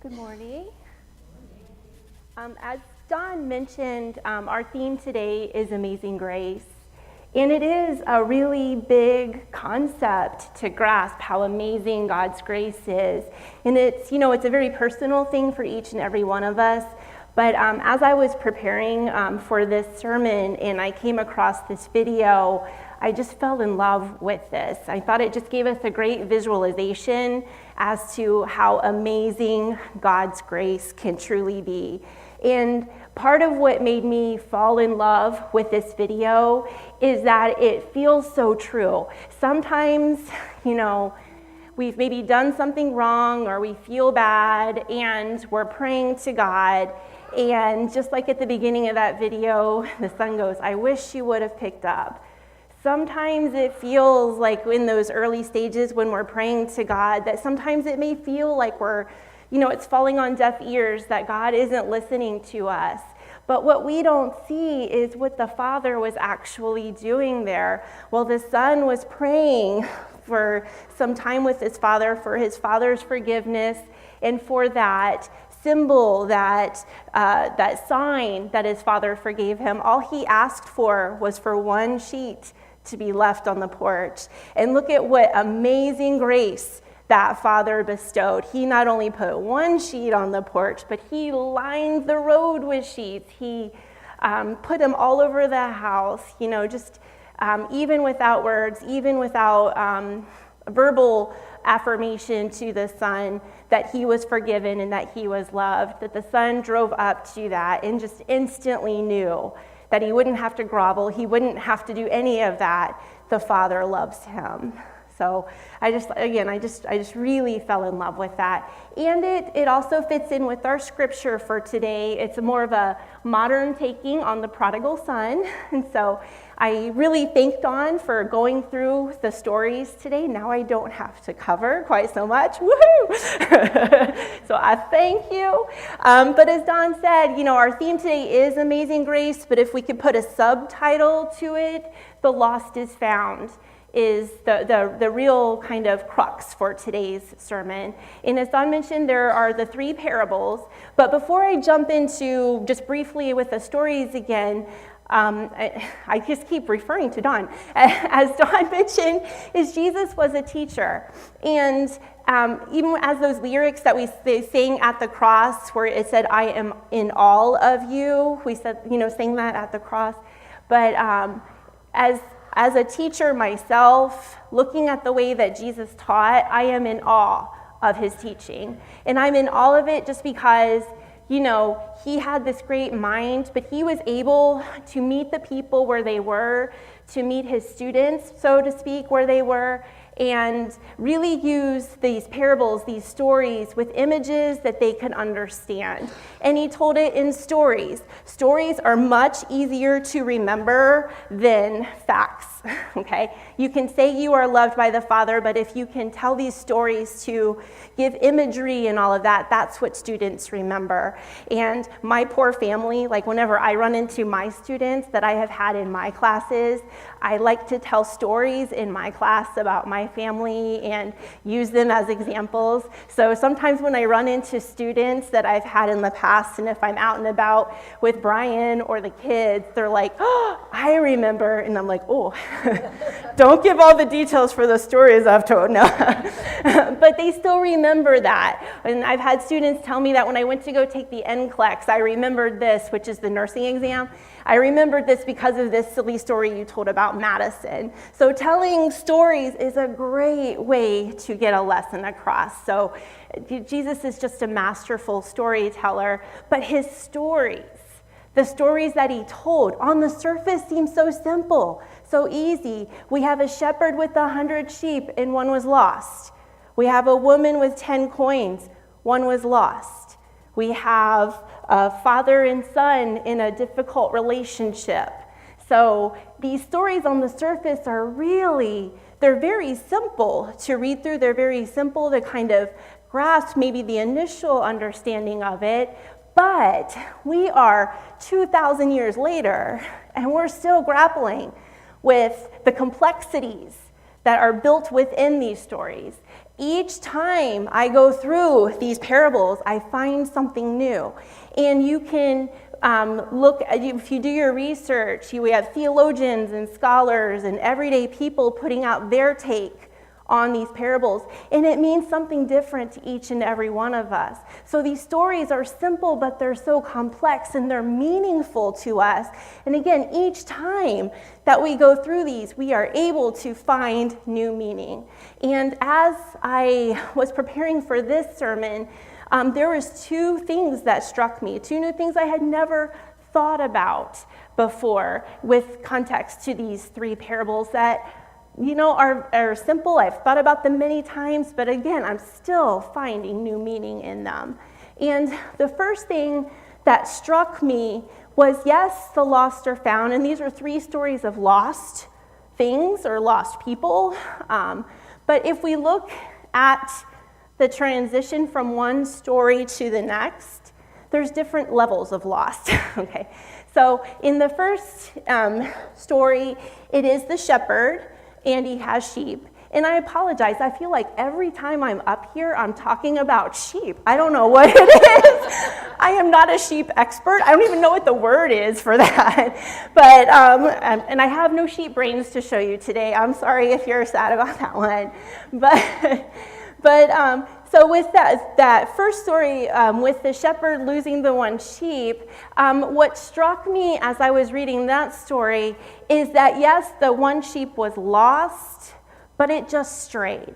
Good morning. As Don mentioned, our theme today is Amazing Grace. And it is a really big concept to grasp how amazing God's grace is. And it's a very personal thing for each and every one of us. But as I was preparing for this sermon and I came across this video, I just fell in love with this. I thought it just gave us a great visualization as to how amazing God's grace can truly be. And part of what made me fall in love with this video is that it feels so true. Sometimes, we've maybe done something wrong or we feel bad and we're praying to God. And just like at the beginning of that video, the son goes, "I wish you would have picked up." Sometimes it feels like in those early stages when we're praying to God that sometimes it may feel like it's falling on deaf ears, that God isn't listening to us. But what we don't see is what the Father was actually doing there. Well, the Son was praying for some time with his Father, for his Father's forgiveness, and for that symbol, that sign that his Father forgave him. All he asked for was for one sheet to be left on the porch. And look at what amazing grace that Father bestowed. He not only put one sheet on the porch, but he lined the road with sheets. He put them all over the house, even without words, even without verbal affirmation to the Son that he was forgiven and that he was loved, that the Son drove up to that and just instantly knew that he wouldn't have to grovel, he wouldn't have to do any of that. The Father loves him. So I just really fell in love with that. And it also fits in with our scripture for today. It's more of a modern taking on the prodigal son. And so I really thank Don for going through the stories today. Now I don't have to cover quite so much. Woohoo! So I thank you. But as Don said, our theme today is Amazing Grace, but if we could put a subtitle to it, The Lost is Found is the real kind of crux for today's sermon. And as Don mentioned, there are the three parables. But before I jump into just briefly with the stories again, I just keep referring to Don. As Don mentioned, Jesus was a teacher. And even as those lyrics that we sang at the cross, where it said, "I am in all of you," we said, sang that at the cross. But as a teacher myself, looking at the way that Jesus taught, I am in awe of his teaching. And I'm in awe of it just because, he had this great mind, but he was able to meet the people where they were, to meet his students, so to speak, where they were, and really use these parables, these stories, with images that they could understand. And he told it in stories. Stories are much easier to remember than facts, okay? You can say you are loved by the Father, but if you can tell these stories to give imagery and all of that, that's what students remember. And my poor family, like whenever I run into my students that I have had in my classes, I like to tell stories in my class about my family and use them as examples. So sometimes when I run into students that I've had in the past, and if I'm out and about with Brian or the kids, they're like, "Oh, I remember," and I'm like, "Oh, don't give all the details for the stories I've told." No, but they still remember that. And I've had students tell me that when I went to go take the NCLEX, I remembered this, which is the nursing exam. I remembered this because of this silly story you told about Madison. So telling stories is a great way to get a lesson across. So Jesus is just a masterful storyteller, but his stories, the stories that he told, on the surface seem so simple, so easy. We have a shepherd with 100 sheep and one was lost. We have a woman with 10 coins, one was lost. We have a father and son in a difficult relationship. So these stories on the surface they're very simple to read through. They're very simple to kind of grasp maybe the initial understanding of it. But we are 2,000 years later, and we're still grappling with the complexities that are built within these stories. Each time I go through these parables, I find something new. And you can look, if you do your research, we have theologians and scholars and everyday people putting out their take on these parables, and it means something different to each and every one of us. So these stories are simple, but they're so complex and they're meaningful to us. And again, each time that we go through these, we are able to find new meaning. And as I was preparing for this sermon, there was two things that struck me, two new things I had never thought about before with context to these three parables that are simple. I've thought about them many times, but again, I'm still finding new meaning in them. And the first thing that struck me was, yes, the lost are found, and these are three stories of lost things or lost people. But if we look at the transition from one story to the next, there's different levels of lost. Okay, so in the first story, it is the shepherd, and he has sheep. And I apologize, I feel like every time I'm up here, I'm talking about sheep. I don't know what it is. I am not a sheep expert. I don't even know what the word is for that. But, and I have no sheep brains to show you today. I'm sorry if you're sad about that one. But so with that first story, with the shepherd losing the one sheep, what struck me as I was reading that story is that, yes, the one sheep was lost, but it just strayed.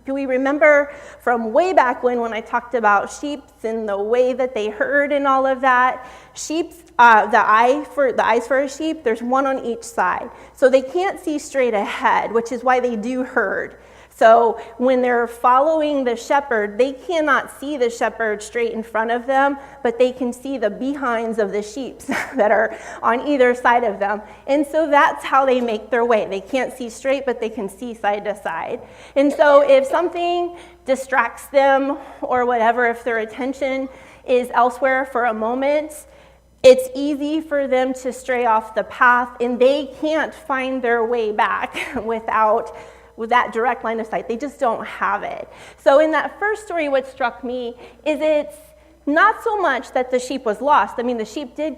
Do we remember from way back when I talked about sheep and the way that they heard and all of that? Sheep's the eyes for a sheep, there's one on each side. So they can't see straight ahead, which is why they do herd. So when they're following the shepherd, they cannot see the shepherd straight in front of them, but they can see the behinds of the sheep that are on either side of them. And so that's how they make their way. They can't see straight, but they can see side to side. And so if something distracts them or whatever, if their attention is elsewhere for a moment, it's easy for them to stray off the path, and they can't find their way back with that direct line of sight. They just don't have it. So in that first story, what struck me is it's not so much that the sheep was lost. I mean, the sheep did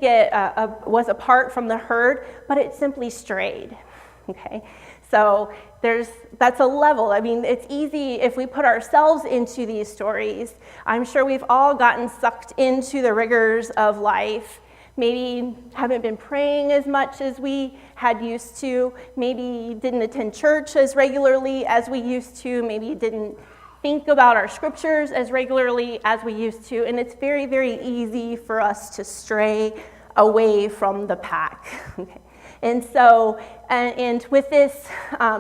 was apart from the herd, but it simply strayed. Okay, so that's a level. I mean, it's easy if we put ourselves into these stories. I'm sure we've all gotten sucked into the rigors of life. Maybe haven't been praying as much as we had used to. Maybe didn't attend church as regularly as we used to. Maybe didn't think about our scriptures as regularly as we used to. And it's very, very easy for us to stray away from the pack. Okay. And so, and with this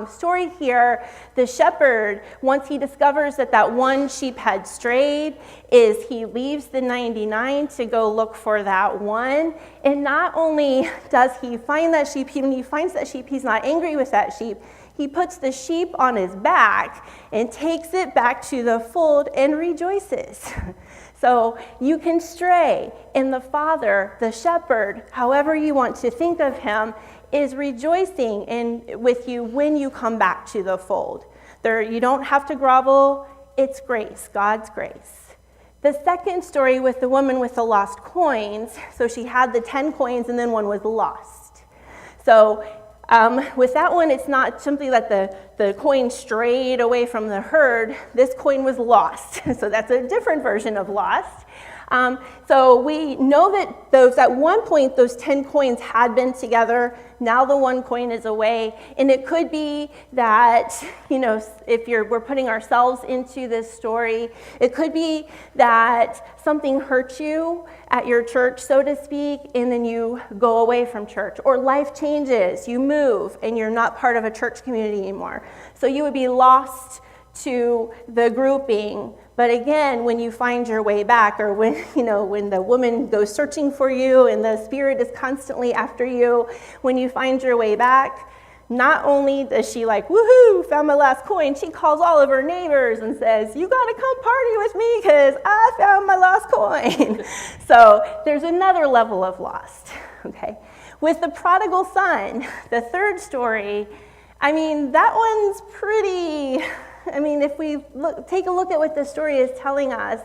story here, the shepherd, once he discovers that one sheep had strayed, he leaves the 99 to go look for that one. And not only does he find that sheep, when he finds that sheep, he's not angry with that sheep. He puts the sheep on his back and takes it back to the fold and rejoices. So you can stray, and the Father, the shepherd, however you want to think of him, is rejoicing with you when you come back to the fold. You don't have to grovel. It's grace, God's grace. The second story with the woman with the lost coins, so she had the 10 coins and then one was lost. So with that one, it's not simply that the coin strayed away from the herd. This coin was lost. So that's a different version of lost. So we know that at one point, those 10 coins had been together. Now the one coin is away. And it could be that, if we're putting ourselves into this story, it could be that something hurt you at your church, so to speak, and then you go away from church. Or life changes, you move, and you're not part of a church community anymore. So you would be lost to the grouping. But again, when you find your way back, or when the woman goes searching for you and the Spirit is constantly after you, when you find your way back, not only does she woohoo, found my last coin, she calls all of her neighbors and says, you gotta come party with me because I found my lost coin. So there's another level of lost, okay? With the prodigal son, the third story, I mean, that one's pretty I mean, if we take a look at what the story is telling us,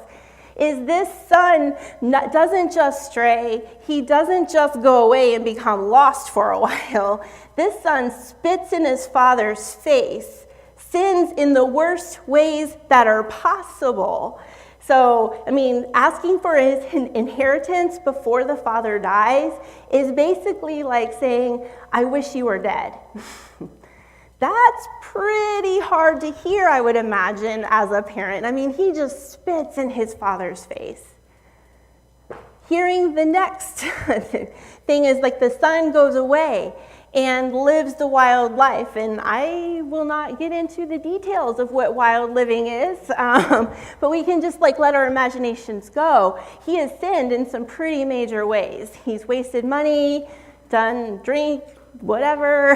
is this son doesn't just stray. He doesn't just go away and become lost for a while. This son spits in his father's face, sins in the worst ways that are possible. So, I mean, asking for his inheritance before the father dies is basically like saying, I wish you were dead. That's pretty hard to hear, I would imagine, as a parent. I mean, he just spits in his father's face. Hearing the next thing is like the son goes away and lives the wild life. And I will not get into the details of what wild living is, but we can just like let our imaginations go. He has sinned in some pretty major ways. He's wasted money, done drink, whatever.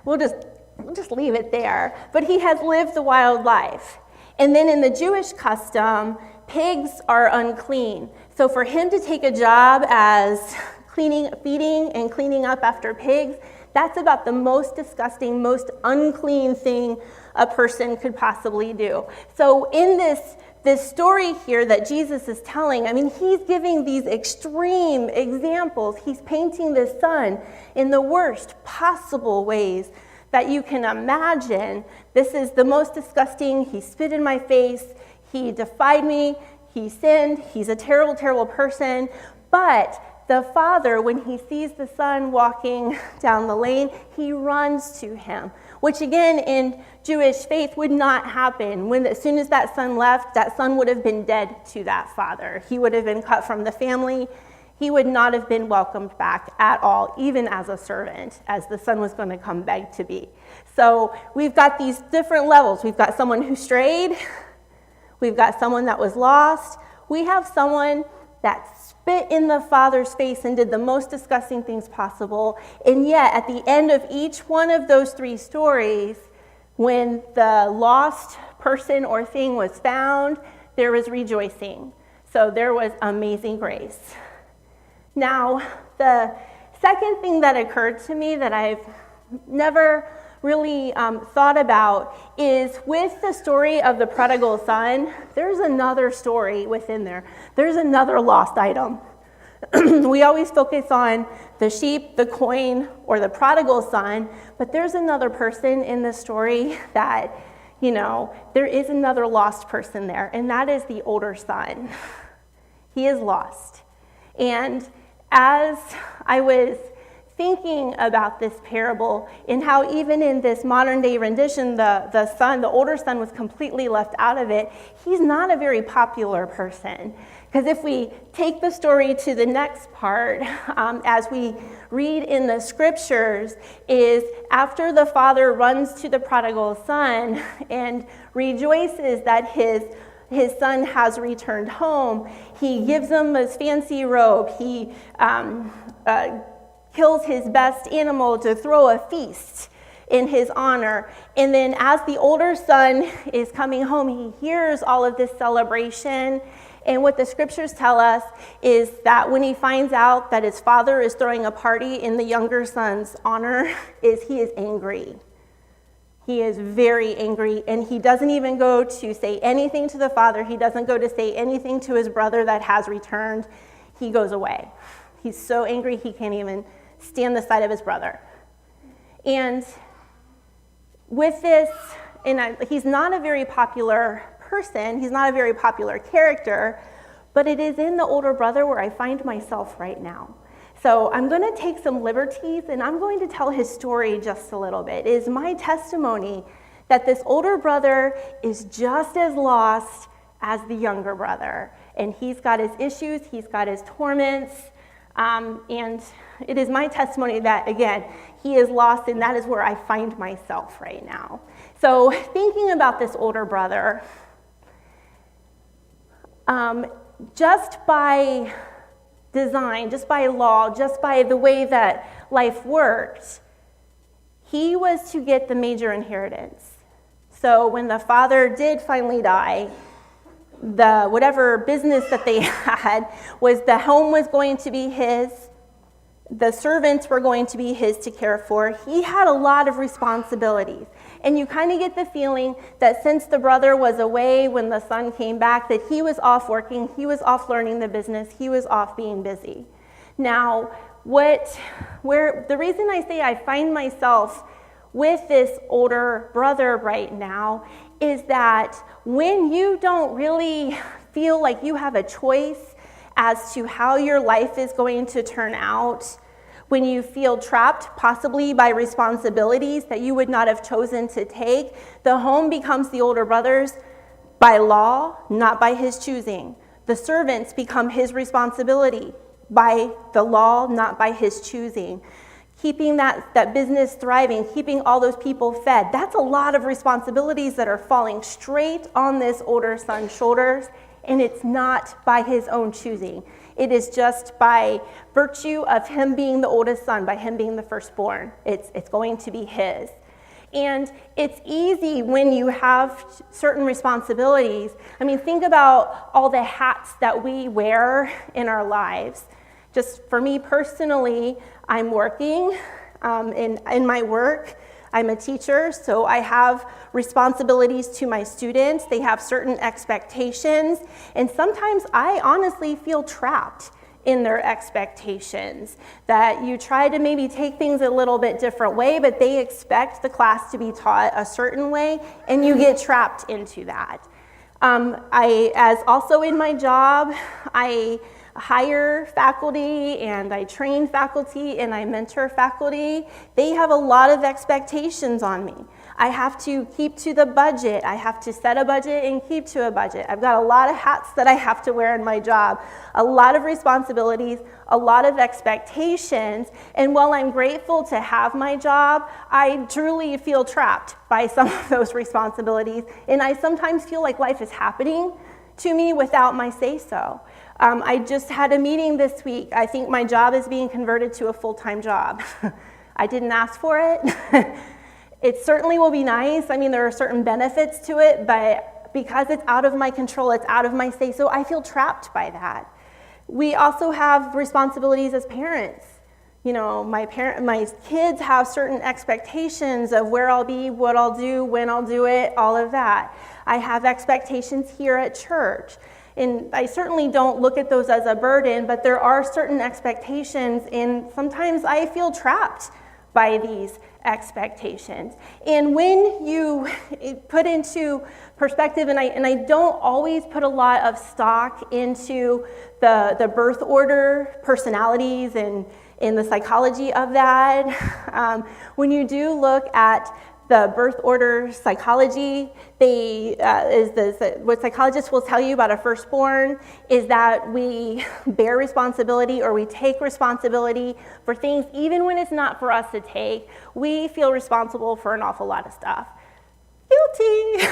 We'll just leave it there. But he has lived the wild life. And then in the Jewish custom, pigs are unclean. So for him to take a job as feeding and cleaning up after pigs, that's about the most disgusting, most unclean thing a person could possibly do. So in this story here that Jesus is telling, I mean, he's giving these extreme examples. He's painting this son in the worst possible ways that you can imagine. This is the most disgusting. He spit in my face. He defied me. He sinned. He's a terrible, terrible person. But the father, when he sees the son walking down the lane, he runs to him, which again in Jewish faith would not happen. As soon as that son left, that son would have been dead to that father. He would have been cut from the family. He would not have been welcomed back at all, even as a servant, as the son was going to come beg to be. So we've got these different levels. We've got someone who strayed. We've got someone that was lost. We have someone that spit in the father's face and did the most disgusting things possible. And yet, at the end of each one of those three stories, when the lost person or thing was found, there was rejoicing. So there was amazing grace. Now, the second thing that occurred to me that I've never really thought about is with the story of the prodigal son, there's another story within there. There's another lost item. We always focus on the sheep, the coin, or the prodigal son, but there's another person in the story that, there is another lost person there, and that is the older son. He is lost. And as I was thinking about this parable and how even in this modern day rendition, the older son was completely left out of it, he's not a very popular person. Because if we take the story to the next part, as we read in the scriptures, is after the father runs to the prodigal son and rejoices that his son has returned home, he gives him his fancy robe. He kills his best animal to throw a feast in his honor. And then as the older son is coming home, he hears all of this celebration. And what the scriptures tell us is that when he finds out that his father is throwing a party in the younger son's honor, he is angry. He is very angry, and he doesn't even go to say anything to the father. He doesn't go to say anything to his brother that has returned. He goes away. He's so angry he can't even stand the sight of his brother. And with this, he's not a very popular person. He's not a very popular character, but it is in the older brother where I find myself right now. So I'm going to take some liberties, and I'm going to tell his story just a little bit. It is my testimony that this older brother is just as lost as the younger brother. And he's got his issues, he's got his torments, and it is my testimony that, again, he is lost, and that is where I find myself right now. So thinking about this older brother, just by design, just by law, just by the way that life worked, he was to get the major inheritance. So when the father did finally die, whatever business that they had was the home was going to be his, The servants were going to be his to care for. He had a lot of responsibilities. And you kind of get the feeling that since the brother was away when the son came back, that he was off working, he was off learning the business, he was off being busy. Now, the reason I say I find myself with this older brother right now is that when you don't really feel like you have a choice as to how your life is going to turn out, when you feel trapped possibly by responsibilities that you would not have chosen to take, the home becomes the older brother's by law, not by his choosing. The servants become his responsibility by the law, not by his choosing. Keeping that business thriving, keeping all those people fed, that's a lot of responsibilities that are falling straight on this older son's shoulders, and it's not by his own choosing. It is just by virtue of him being the oldest son, by him being the firstborn. It's going to be his. And it's easy when you have certain responsibilities. I mean, think about all the hats that we wear in our lives. Just for me personally, I'm working in my work. I'm a teacher, so I have responsibilities to my students. They have certain expectations, and sometimes I honestly feel trapped in their expectations, that you try to maybe take things a little bit different way, but they expect the class to be taught a certain way, and you get trapped into that. As also in my job, I hire faculty and I train faculty and I mentor faculty. They have a lot of expectations on me. I have to keep to the budget. I have to set a budget and keep to a budget. I've got a lot of hats that I have to wear in my job, a lot of responsibilities, a lot of expectations. And while I'm grateful to have my job, I truly feel trapped by some of those responsibilities. And I sometimes feel like life is happening to me without my say-so. I just had a meeting this week. I think my job is being converted to a full-time job. I didn't ask for it. It certainly will be nice. I mean, there are certain benefits to it, but because it's out of my control, it's out of my say-so, I feel trapped by that. We also have responsibilities as parents. You know, my kids have certain expectations of where I'll be, what I'll do, when I'll do it, all of that. I have expectations here at church. And I certainly don't look at those as a burden, but there are certain expectations, and sometimes I feel trapped by these expectations. And when you put into perspective, and I don't always put a lot of stock into the birth order personalities and in the psychology of that, when you do look at the birth order psychology, what psychologists will tell you about a firstborn is that we bear responsibility, or we take responsibility for things even when it's not for us to take. We feel responsible for an awful lot of stuff. Guilty.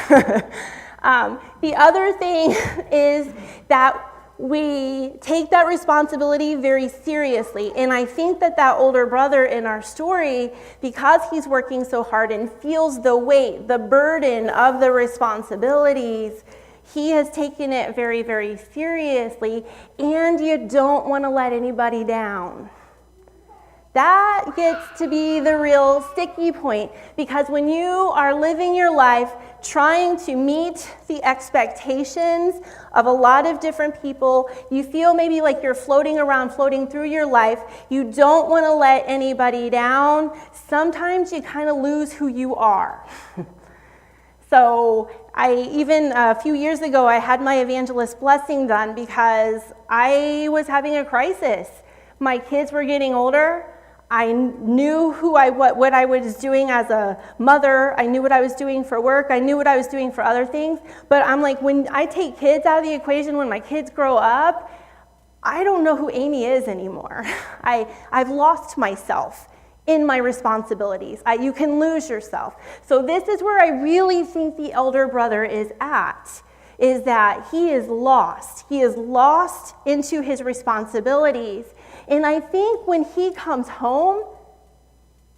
The other thing is that we take that responsibility very seriously. And I think that older brother in our story, because he's working so hard and feels the weight, the burden of the responsibilities, he has taken it very, very seriously, and you don't want to let anybody down. That gets to be the real sticky point, because when you are living your life trying to meet the expectations of a lot of different people, you feel maybe like you're floating through your life. You don't want to let anybody down. Sometimes you kind of lose who you are. So even a few years ago, I had my evangelist blessing done because I was having a crisis. My kids were getting older. I knew what I was doing as a mother. I knew what I was doing for work. I knew what I was doing for other things. But I'm like, when I take kids out of the equation, when my kids grow up, I don't know who Amy is anymore. I've lost myself in my responsibilities. You can lose yourself. So this is where I really think the elder brother is at, is that he is lost. He is lost into his responsibilities. And I think when he comes home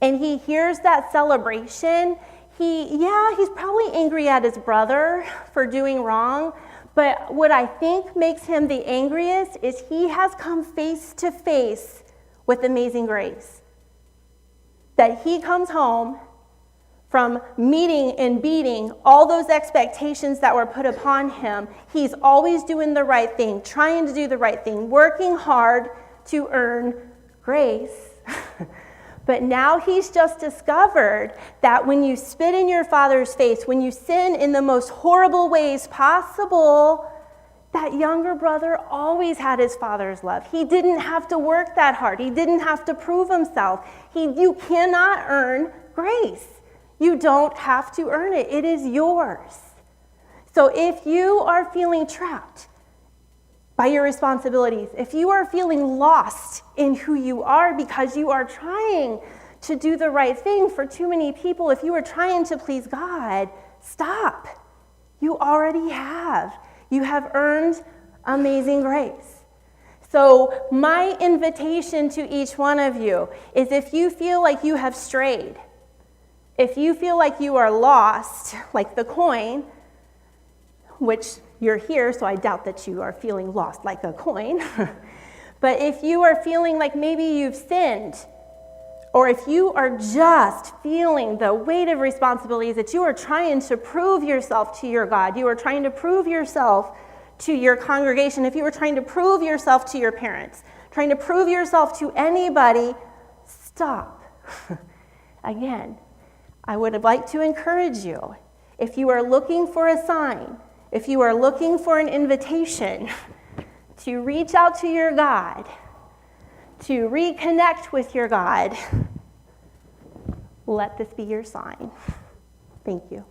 and he hears that celebration, he's probably angry at his brother for doing wrong. But what I think makes him the angriest is he has come face to face with Amazing Grace. That he comes home from meeting and beating all those expectations that were put upon him. He's always doing the right thing, trying to do the right thing, working hard to earn grace. But now he's just discovered that when you spit in your father's face, when you sin in the most horrible ways possible, that younger brother always had his father's love. He didn't have to work that hard. He didn't have to prove himself. You cannot earn grace. You don't have to earn it. It is yours. So if you are feeling trapped by your responsibilities, if you are feeling lost in who you are because you are trying to do the right thing for too many people, if you are trying to please God, stop. You already have. You have earned amazing grace. So my invitation to each one of you is, if you feel like you have strayed, if you feel like you are lost, like the coin, which you're here, so I doubt that you are feeling lost like a coin. But if you are feeling like maybe you've sinned, or if you are just feeling the weight of responsibilities, that you are trying to prove yourself to your God, you are trying to prove yourself to your congregation, if you are trying to prove yourself to your parents, trying to prove yourself to anybody, stop. Again, I would like to encourage you, if you are looking for a sign, if you are looking for an invitation to reach out to your God, to reconnect with your God, let this be your sign. Thank you.